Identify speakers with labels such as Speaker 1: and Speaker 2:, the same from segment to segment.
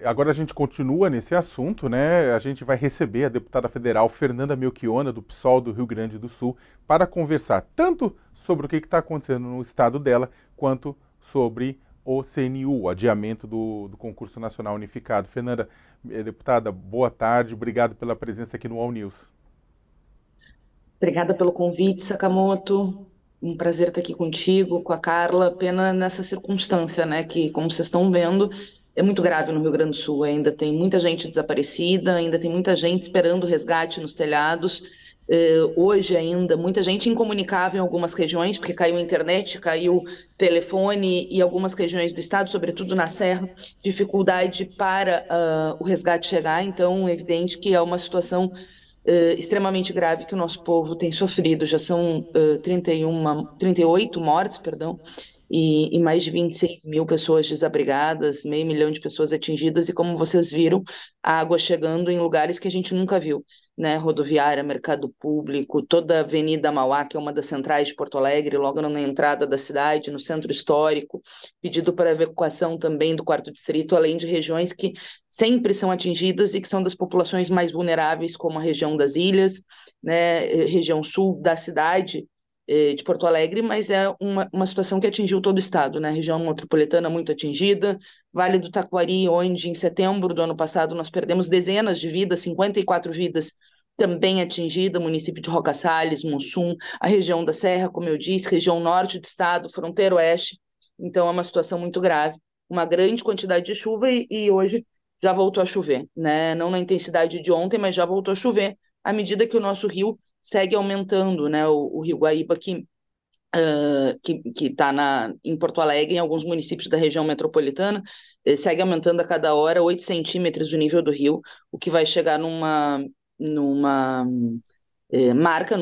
Speaker 1: Agora a gente continua nesse assunto, né? A gente vai receber a deputada federal Fernanda Melchiona, do PSOL do Rio Grande do Sul, para conversar tanto sobre o que está acontecendo no estado dela, quanto sobre o CNU, o adiamento do concurso nacional unificado. Fernanda, deputada, boa tarde, obrigado pela presença aqui no All News.
Speaker 2: Obrigada pelo convite, Sakamoto. Um prazer estar aqui contigo, com a Carla. Pena nessa circunstância, né? Que, como vocês estão vendo, é muito grave no Rio Grande do Sul. Ainda tem muita gente desaparecida, ainda tem muita gente esperando resgate nos telhados. Hoje ainda, muita gente incomunicável em algumas regiões, porque caiu a internet, caiu telefone e algumas regiões do estado, sobretudo na Serra, dificuldade para o resgate chegar. Então, é evidente que é uma situação extremamente grave que o nosso povo tem sofrido. Já são 38 mortes, perdão, e mais de 26 mil pessoas desabrigadas, meio milhão de pessoas atingidas, e como vocês viram, a água chegando em lugares que a gente nunca viu, né? Rodoviária, mercado público, toda a Avenida Mauá, que é uma das centrais de Porto Alegre, logo na entrada da cidade, no centro histórico, pedido para evacuação também do quarto distrito, além de regiões que sempre são atingidas e que são das populações mais vulneráveis, como a região das ilhas, né, região sul da cidade de Porto Alegre, mas é uma situação que atingiu todo o estado, né, região metropolitana muito atingida, Vale do Taquari, onde em setembro do ano passado nós perdemos dezenas de vidas, 54 vidas, também atingida, município de Roca Salles, Mussum, a região da Serra, como eu disse, região norte do estado, fronteira oeste, então é uma situação muito grave, uma grande quantidade de chuva e hoje já voltou a chover, né? Não na intensidade de ontem, mas já voltou a chover, à medida que o nosso rio segue aumentando, né? O Rio Guaíba, que está em Porto Alegre, em alguns municípios da região metropolitana, segue aumentando a cada hora 8 centímetros o nível do rio, o que vai chegar numa marca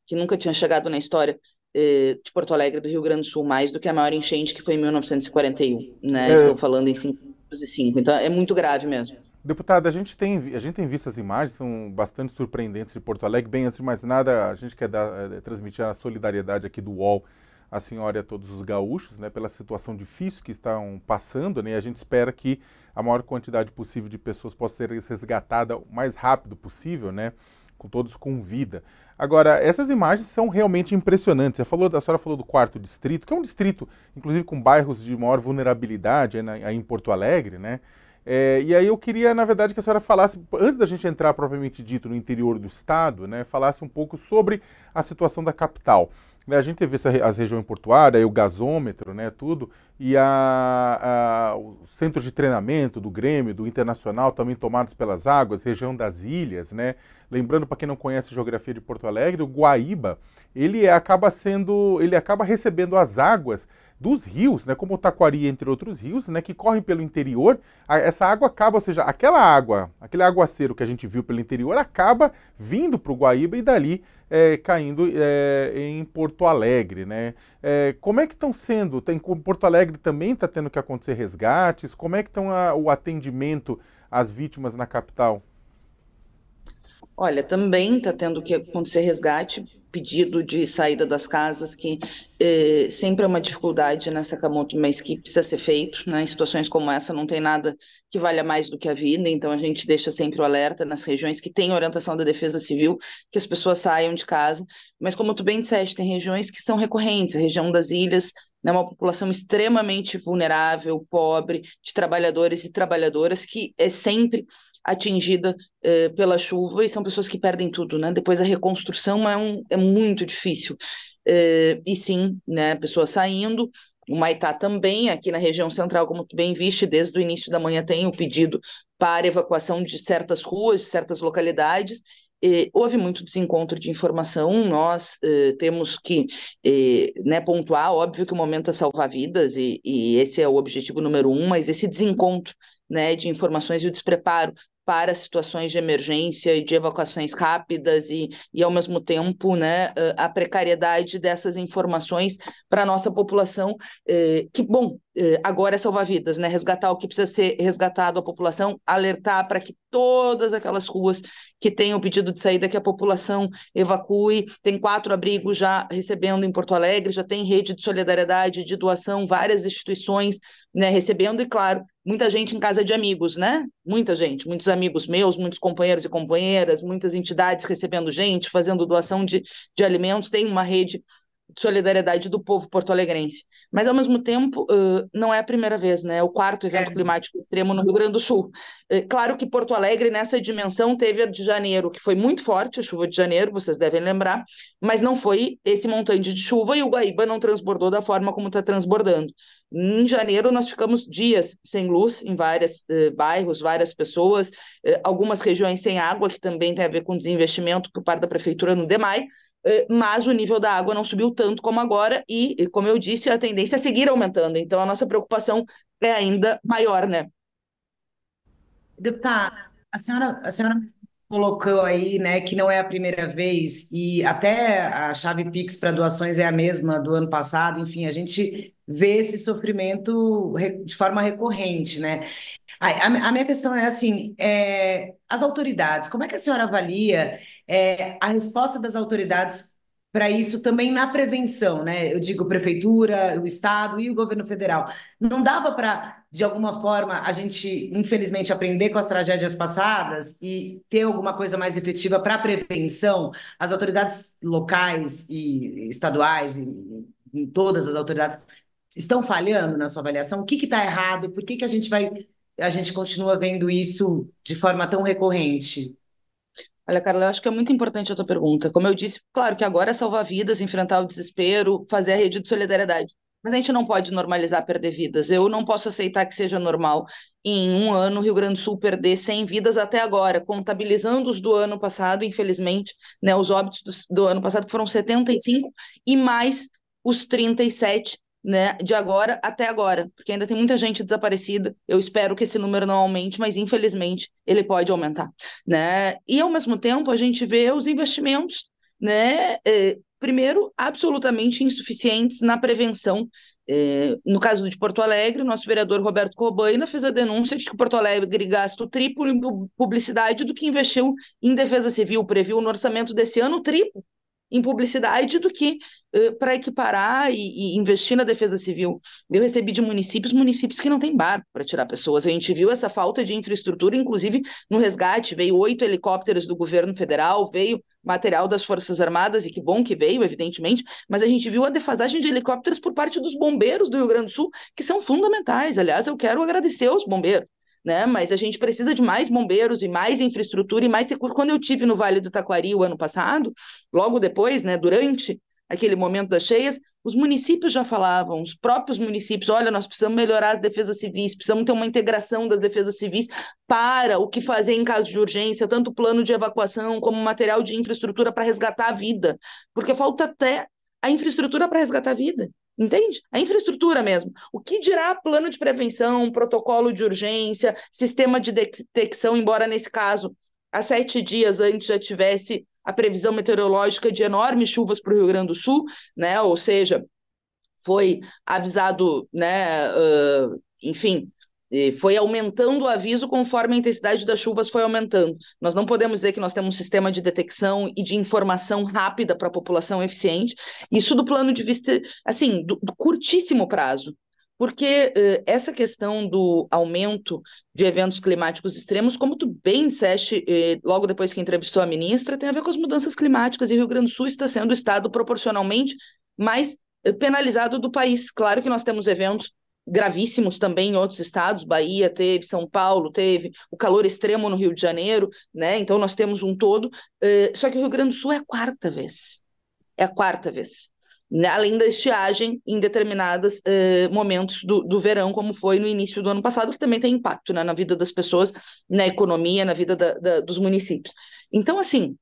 Speaker 2: que nunca tinha chegado na história de Porto Alegre, do Rio Grande do Sul, mais do que a maior enchente que foi em 1941, né?
Speaker 1: É,
Speaker 2: Estou falando em 505, então é muito grave mesmo.
Speaker 1: deputada, a gente tem visto as imagens, são bastante surpreendentes de Porto Alegre. Bem, antes de mais nada, a gente quer transmitir a solidariedade aqui do UOL à senhora e a todos os gaúchos, né, pela situação difícil que estão passando, né, e a gente espera que a maior quantidade possível de pessoas possa ser resgatada o mais rápido possível, né, com todos com vida. Agora, essas imagens são realmente impressionantes. A senhora falou do quarto distrito, que é um distrito, inclusive, com bairros de maior vulnerabilidade aí em Porto Alegre, né? E aí eu queria, na verdade, que a senhora falasse, antes da gente entrar propriamente dito no interior do estado, né, falasse um pouco sobre a situação da capital. A gente teve as regiões portuárias, o gasômetro, né, tudo, e o centro de treinamento do Grêmio, do Internacional, também tomados pelas águas, região das ilhas, né. Lembrando, para quem não conhece a geografia de Porto Alegre, o Guaíba, ele acaba recebendo as águas dos rios, né, como o Taquari, entre outros rios, né, que correm pelo interior. Essa água acaba, ou seja, aquele aguaceiro que a gente viu pelo interior, acaba vindo para o Guaíba e dali caindo em Porto Alegre, né? Como é que estão sendo? Porto Alegre também está tendo que acontecer resgates? Como é que estão o atendimento às vítimas na capital?
Speaker 2: Olha, também está tendo que acontecer resgate, pedido de saída das casas, que sempre é uma dificuldade nessa Sakamoto, mas que precisa ser feito, né? Em situações como essa não tem nada que valha mais do que a vida, então a gente deixa sempre o alerta nas regiões que têm orientação da Defesa Civil, que as pessoas saiam de casa, mas como tu bem disseste, tem regiões que são recorrentes, a região das ilhas, né, uma população extremamente vulnerável, pobre, de trabalhadores e trabalhadoras, que é sempre atingida pela chuva e são pessoas que perdem tudo, né? Depois a reconstrução é muito difícil. E sim, né? Pessoas saindo. O Maitá também, aqui na região central, como tu bem viste, desde o início da manhã tem o pedido para evacuação de certas ruas, de certas localidades. Houve muito desencontro de informação, nós temos que né, pontuar, óbvio que o momento é salvar vidas, e esse é o objetivo número um, mas esse desencontro, né, de informações e o despreparo para situações de emergência e de evacuações rápidas e ao mesmo tempo, né, a precariedade dessas informações para a nossa população, que, bom, agora é salvar vidas, né? Resgatar o que precisa ser resgatado à população, alertar para que todas aquelas ruas que tenham pedido de saída, que a população evacue. Tem 4 abrigos já recebendo em Porto Alegre, já tem rede de solidariedade, de doação, várias instituições, né, recebendo, e claro, muita gente em casa de amigos, né? Muita gente, muitos amigos meus, muitos companheiros e companheiras, muitas entidades recebendo gente, fazendo doação de alimentos. Tem uma rede de solidariedade do povo porto-alegrense. Mas, ao mesmo tempo, não é a primeira vez, né? É o 4º evento climático extremo no Rio Grande do Sul. Claro que Porto Alegre, nessa dimensão, teve a de janeiro, que foi muito forte, a chuva de janeiro, vocês devem lembrar, mas não foi esse montante de chuva, e o Guaíba não transbordou da forma como está transbordando. Em janeiro, nós ficamos dias sem luz em vários bairros, várias pessoas, algumas regiões sem água, que também tem a ver com desinvestimento por parte da prefeitura no DEMAI, mas o nível da água não subiu tanto como agora e, como eu disse, a tendência é seguir aumentando. Então, a nossa preocupação é ainda maior, né?
Speaker 3: Deputada, a senhora colocou aí, né, que não é a primeira vez, e até a chave Pix para doações é a mesma do ano passado, enfim, a gente vê esse sofrimento de forma recorrente, né? A minha questão é assim, as autoridades, como é que a senhora avalia a resposta das autoridades para isso também na prevenção, né? Eu digo prefeitura, o estado e o governo federal. Não dava para, de alguma forma, a gente, infelizmente, aprender com as tragédias passadas e ter alguma coisa mais efetiva para prevenção? As autoridades locais e estaduais, e todas as autoridades, estão falhando na sua avaliação? O que está errado? Por que que a gente continua vendo isso de forma tão recorrente?
Speaker 2: Olha, Carla, eu acho que é muito importante a tua pergunta. Como eu disse, claro que agora é salvar vidas, enfrentar o desespero, fazer a rede de solidariedade. Mas a gente não pode normalizar perder vidas. Eu não posso aceitar que seja normal, em um ano, o Rio Grande do Sul perder 100 vidas até agora, contabilizando os do ano passado, infelizmente, né, os óbitos do ano passado, que foram 75, e mais os 37, né, de agora até agora, porque ainda tem muita gente desaparecida. Eu espero que esse número não aumente, mas infelizmente ele pode aumentar, né? E ao mesmo tempo a gente vê os investimentos, né? Primeiro, absolutamente insuficientes na prevenção. No caso de Porto Alegre, o nosso vereador Roberto Cobaina fez a denúncia de que Porto Alegre gasta o triplo em publicidade do que investiu em defesa civil, previu no orçamento desse ano o triplo em publicidade do que para equiparar e investir na defesa civil. Eu recebi de municípios que não têm barco para tirar pessoas. A gente viu essa falta de infraestrutura, inclusive no resgate. Veio 8 helicópteros do governo federal, veio material das Forças Armadas, e que bom que veio, evidentemente, mas a gente viu a defasagem de helicópteros por parte dos bombeiros do Rio Grande do Sul, que são fundamentais. Aliás, eu quero agradecer aos bombeiros, né? Mas a gente precisa de mais bombeiros e mais infraestrutura e mais recursos. Quando eu tive no Vale do Taquari o ano passado, logo depois, né, durante aquele momento das cheias, os municípios já falavam, os próprios municípios, olha, nós precisamos melhorar as defesas civis, precisamos ter uma integração das defesas civis para o que fazer em caso de urgência, tanto plano de evacuação como material de infraestrutura para resgatar a vida, porque falta até a infraestrutura para resgatar a vida. Entende? A infraestrutura mesmo. O que dirá plano de prevenção, protocolo de urgência, sistema de detecção, embora nesse caso, há 7 dias antes já tivesse a previsão meteorológica de enormes chuvas para o Rio Grande do Sul, né? Ou seja, foi avisado, né? Enfim, foi aumentando o aviso conforme a intensidade das chuvas foi aumentando. Nós não podemos dizer que nós temos um sistema de detecção e de informação rápida para a população eficiente. Isso do plano de vista, assim, do curtíssimo prazo. Porque essa questão do aumento de eventos climáticos extremos, como tu bem disseste, logo depois que entrevistou a ministra, tem a ver com as mudanças climáticas, e o Rio Grande do Sul está sendo o estado proporcionalmente mais penalizado do país. Claro que nós temos eventos gravíssimos também em outros estados, Bahia teve, São Paulo teve, o calor extremo no Rio de Janeiro, né? Então nós temos um todo, só que o Rio Grande do Sul é a quarta vez. É a quarta vez, né? Além da estiagem em determinados momentos do verão, como foi no início do ano passado, que também tem impacto, né, na vida das pessoas, na economia, na vida dos municípios. Então, assim,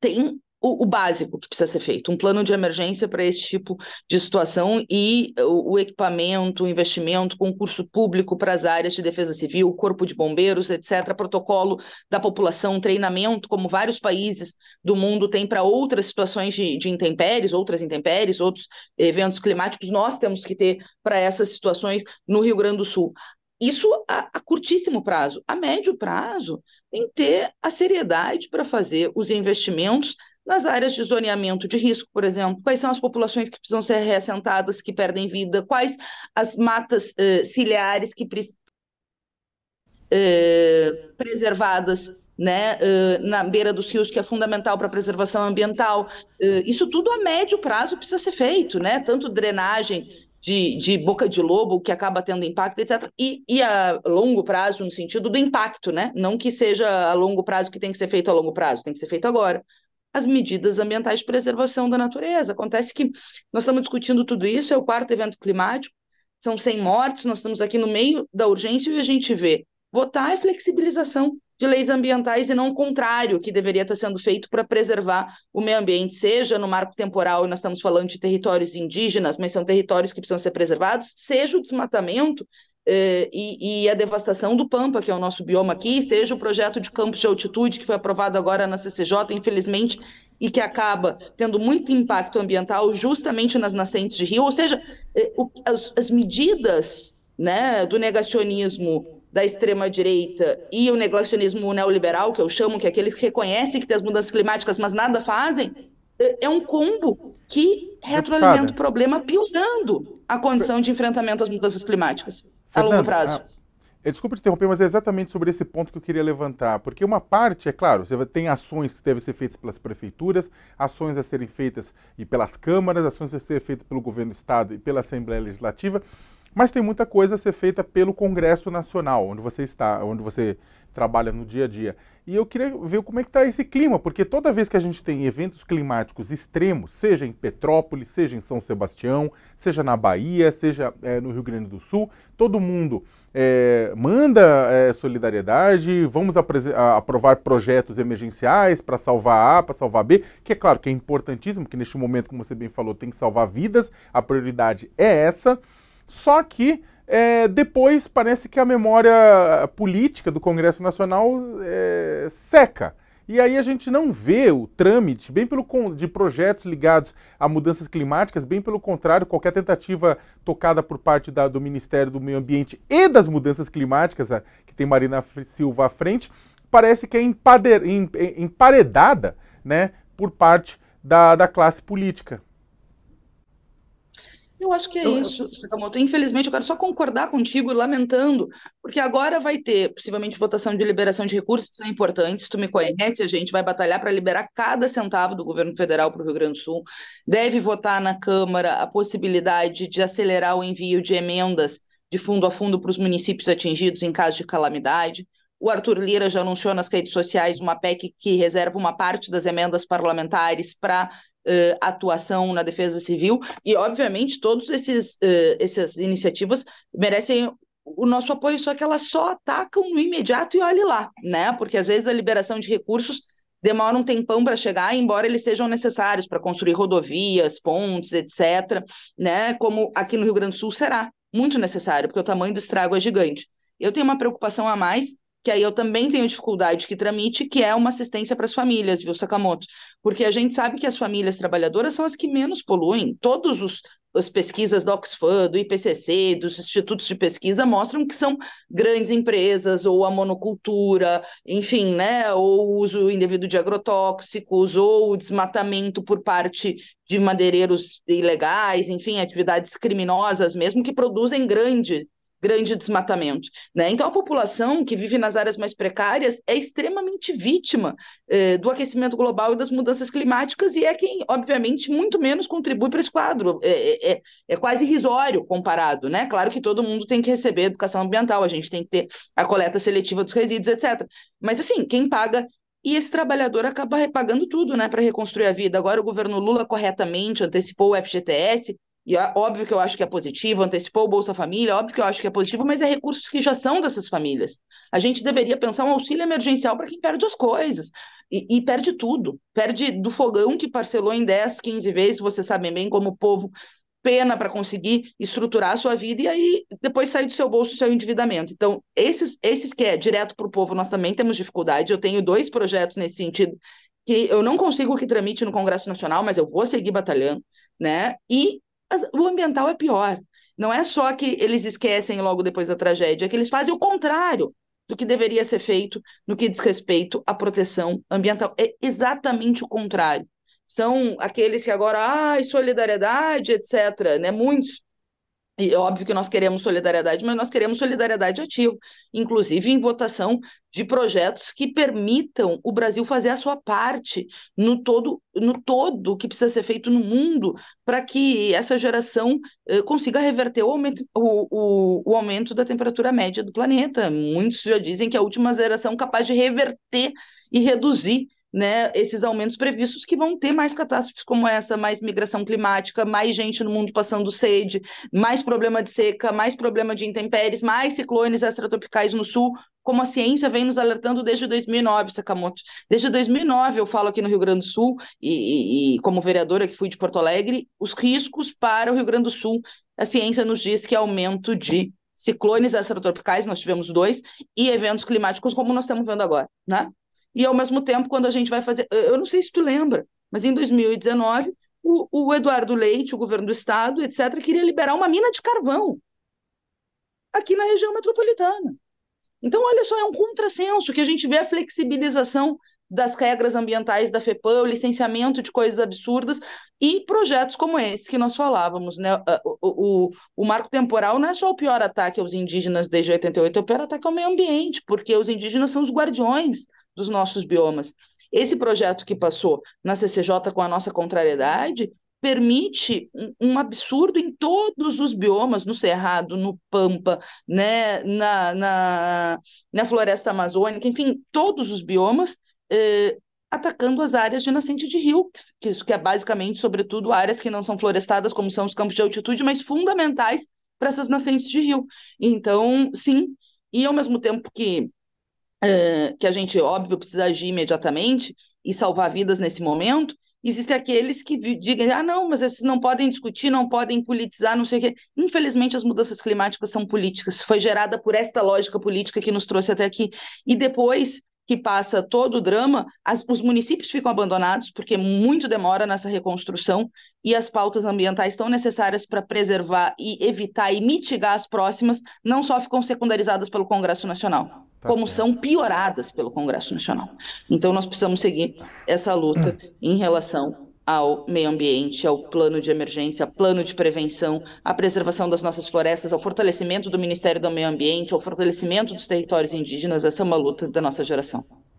Speaker 2: tem o básico que precisa ser feito, um plano de emergência para esse tipo de situação e o equipamento, o investimento, concurso público para as áreas de defesa civil, corpo de bombeiros, etc., protocolo da população, treinamento, como vários países do mundo têm para outras situações de intempéries, outros eventos climáticos, nós temos que ter para essas situações no Rio Grande do Sul. Isso a curtíssimo prazo. A médio prazo, tem que ter a seriedade para fazer os investimentos nas áreas de zoneamento de risco, por exemplo. Quais são as populações que precisam ser reassentadas, que perdem vida? Quais as matas ciliares que preservadas, né, na beira dos rios, que é fundamental para a preservação ambiental. Isso tudo a médio prazo precisa ser feito, né? Tanto drenagem de boca de lobo, que acaba tendo impacto, etc., e a longo prazo, no sentido do impacto, né? Não que seja a longo prazo que tem que ser feito a longo prazo, tem que ser feito agora. As medidas ambientais de preservação da natureza. Acontece que nós estamos discutindo tudo isso, é o 4º evento climático, são 100 mortes, nós estamos aqui no meio da urgência e a gente vê votar é flexibilização de leis ambientais e não o contrário que deveria estar sendo feito para preservar o meio ambiente, seja no marco temporal, e nós estamos falando de territórios indígenas, mas são territórios que precisam ser preservados, seja o desmatamento e a devastação do Pampa, que é o nosso bioma aqui, seja o projeto de campos de altitude, que foi aprovado agora na CCJ, infelizmente, e que acaba tendo muito impacto ambiental justamente nas nascentes de rio, ou seja, as medidas, né, do negacionismo da extrema-direita e o negacionismo neoliberal, que eu chamo, que é aqueles que reconhecem que tem as mudanças climáticas, mas nada fazem, é um combo que retroalimenta o problema, piorando a condição de enfrentamento às mudanças climáticas a longo prazo.
Speaker 1: Desculpa te interromper, mas é exatamente sobre esse ponto que eu queria levantar, porque uma parte, é claro, você tem ações que devem ser feitas pelas prefeituras, ações a serem feitas e pelas câmaras, ações a serem feitas pelo governo do estado e pela Assembleia Legislativa, mas tem muita coisa a ser feita pelo Congresso Nacional, onde você está, onde você trabalha no dia a dia. E eu queria ver como é que está esse clima, porque toda vez que a gente tem eventos climáticos extremos, seja em Petrópolis, seja em São Sebastião, seja na Bahia, seja no Rio Grande do Sul, todo mundo manda solidariedade, vamos aprovar projetos emergenciais para salvar A, para salvar B, que é claro que é importantíssimo, que neste momento, como você bem falou, tem que salvar vidas, a prioridade é essa. Só que depois parece que a memória política do Congresso Nacional seca. E aí a gente não vê o trâmite de projetos ligados a mudanças climáticas, bem pelo contrário, qualquer tentativa tocada por parte do Ministério do Meio Ambiente e das Mudanças Climáticas, que tem Marina Silva à frente, parece que é emparedada, né, por parte da classe política.
Speaker 2: Eu acho que é isso, Sakamoto. Infelizmente, eu quero só concordar contigo, lamentando, porque agora vai ter, possivelmente, votação de liberação de recursos, que são importantes. Tu me conhece, a gente vai batalhar para liberar cada centavo do governo federal para o Rio Grande do Sul. Deve votar na Câmara a possibilidade de acelerar o envio de emendas de fundo a fundo para os municípios atingidos em caso de calamidade. O Arthur Lira já anunciou nas redes sociais uma PEC que reserva uma parte das emendas parlamentares para atuação na defesa civil, e obviamente todas essas iniciativas merecem o nosso apoio, só que elas só atacam no imediato e olhe lá, né? Porque às vezes a liberação de recursos demora um tempão para chegar, embora eles sejam necessários para construir rodovias, pontes, etc., né? Como aqui no Rio Grande do Sul será muito necessário, porque o tamanho do estrago é gigante. Eu tenho uma preocupação a mais, que aí eu também tenho dificuldade que tramite, que é uma assistência para as famílias, viu, Sakamoto? Porque a gente sabe que as famílias trabalhadoras são as que menos poluem. As pesquisas da Oxfam, do IPCC, dos institutos de pesquisa mostram que são grandes empresas, ou a monocultura, enfim, né, ou o uso indevido de agrotóxicos, ou o desmatamento por parte de madeireiros ilegais, enfim, atividades criminosas mesmo, que produzem grande desmatamento, né? Então, a população que vive nas áreas mais precárias é extremamente vítima do aquecimento global e das mudanças climáticas, e é quem, obviamente, muito menos contribui para esse quadro. É quase irrisório comparado, né? Claro que todo mundo tem que receber educação ambiental, a gente tem que ter a coleta seletiva dos resíduos, etc. Mas, assim, quem paga. E esse trabalhador acaba repagando tudo, né, para reconstruir a vida. Agora o governo Lula corretamente antecipou o FGTS, e óbvio que eu acho que é positivo, antecipou o Bolsa Família, óbvio que eu acho que é positivo, mas é recursos que já são dessas famílias. A gente deveria pensar um auxílio emergencial para quem perde as coisas, e perde tudo, perde do fogão que parcelou em 10, 15 vezes, vocês sabem bem como o povo pena para conseguir estruturar a sua vida e aí depois sair do seu bolso o seu endividamento. Então, esses que é direto para o povo, nós também temos dificuldade. Eu tenho 2 projetos nesse sentido que eu não consigo que tramite no Congresso Nacional, mas eu vou seguir batalhando, né? E o ambiental é pior. Não é só que eles esquecem logo depois da tragédia, é que eles fazem o contrário do que deveria ser feito no que diz respeito à proteção ambiental. É exatamente o contrário. São aqueles que agora, solidariedade, etc., né? Muitos. E é óbvio que nós queremos solidariedade, mas nós queremos solidariedade ativa, inclusive em votação de projetos que permitam o Brasil fazer a sua parte no todo que precisa ser feito no mundo para que essa geração consiga reverter o aumento da temperatura média do planeta. Muitos já dizem que é a última geração capaz de reverter e reduzir, né, esses aumentos previstos, que vão ter mais catástrofes como essa, mais migração climática, mais gente no mundo passando sede, mais problema de seca, mais problema de intempéries, mais ciclones extratropicais no sul, como a ciência vem nos alertando desde 2009, Sakamoto. Desde 2009 eu falo aqui no Rio Grande do Sul, e como vereadora que fui de Porto Alegre, os riscos para o Rio Grande do Sul, a ciência nos diz que aumento de ciclones extratropicais, nós tivemos 2, e eventos climáticos como nós estamos vendo agora, né? E, ao mesmo tempo, quando a gente vai fazer... Eu não sei se tu lembra, mas em 2019, o Eduardo Leite, o governo do estado, etc., queria liberar uma mina de carvão aqui na região metropolitana. Então, olha só, é um contrassenso que a gente vê a flexibilização das regras ambientais da FEPAM, o licenciamento de coisas absurdas e projetos como esse que nós falávamos, né? O marco temporal não é só o pior ataque aos indígenas desde 88, é o pior ataque ao meio ambiente, porque os indígenas são os guardiões dos nossos biomas. Esse projeto que passou na CCJ com a nossa contrariedade permite um absurdo em todos os biomas, no Cerrado, no Pampa, né, na floresta amazônica, enfim, todos os biomas, atacando as áreas de nascente de rio, que é basicamente, sobretudo, áreas que não são florestadas, como são os campos de altitude, mas fundamentais para essas nascentes de rio. Então, sim, e ao mesmo tempo que a gente, óbvio, precisa agir imediatamente e salvar vidas nesse momento, existem aqueles que digam, não, mas esses não podem discutir, não podem politizar, não sei o quê. Infelizmente, as mudanças climáticas são políticas, foi gerada por esta lógica política que nos trouxe até aqui. E depois que passa todo o drama, os municípios ficam abandonados, porque muito demora nessa reconstrução, e as pautas ambientais tão necessárias para preservar e evitar e mitigar as próximas, não só ficam secundarizadas pelo Congresso Nacional, como são pioradas pelo Congresso Nacional. Então, nós precisamos seguir essa luta em relação ao meio ambiente, ao plano de emergência, ao plano de prevenção, à preservação das nossas florestas, ao fortalecimento do Ministério do Meio Ambiente, ao fortalecimento dos territórios indígenas. Essa é uma luta da nossa geração.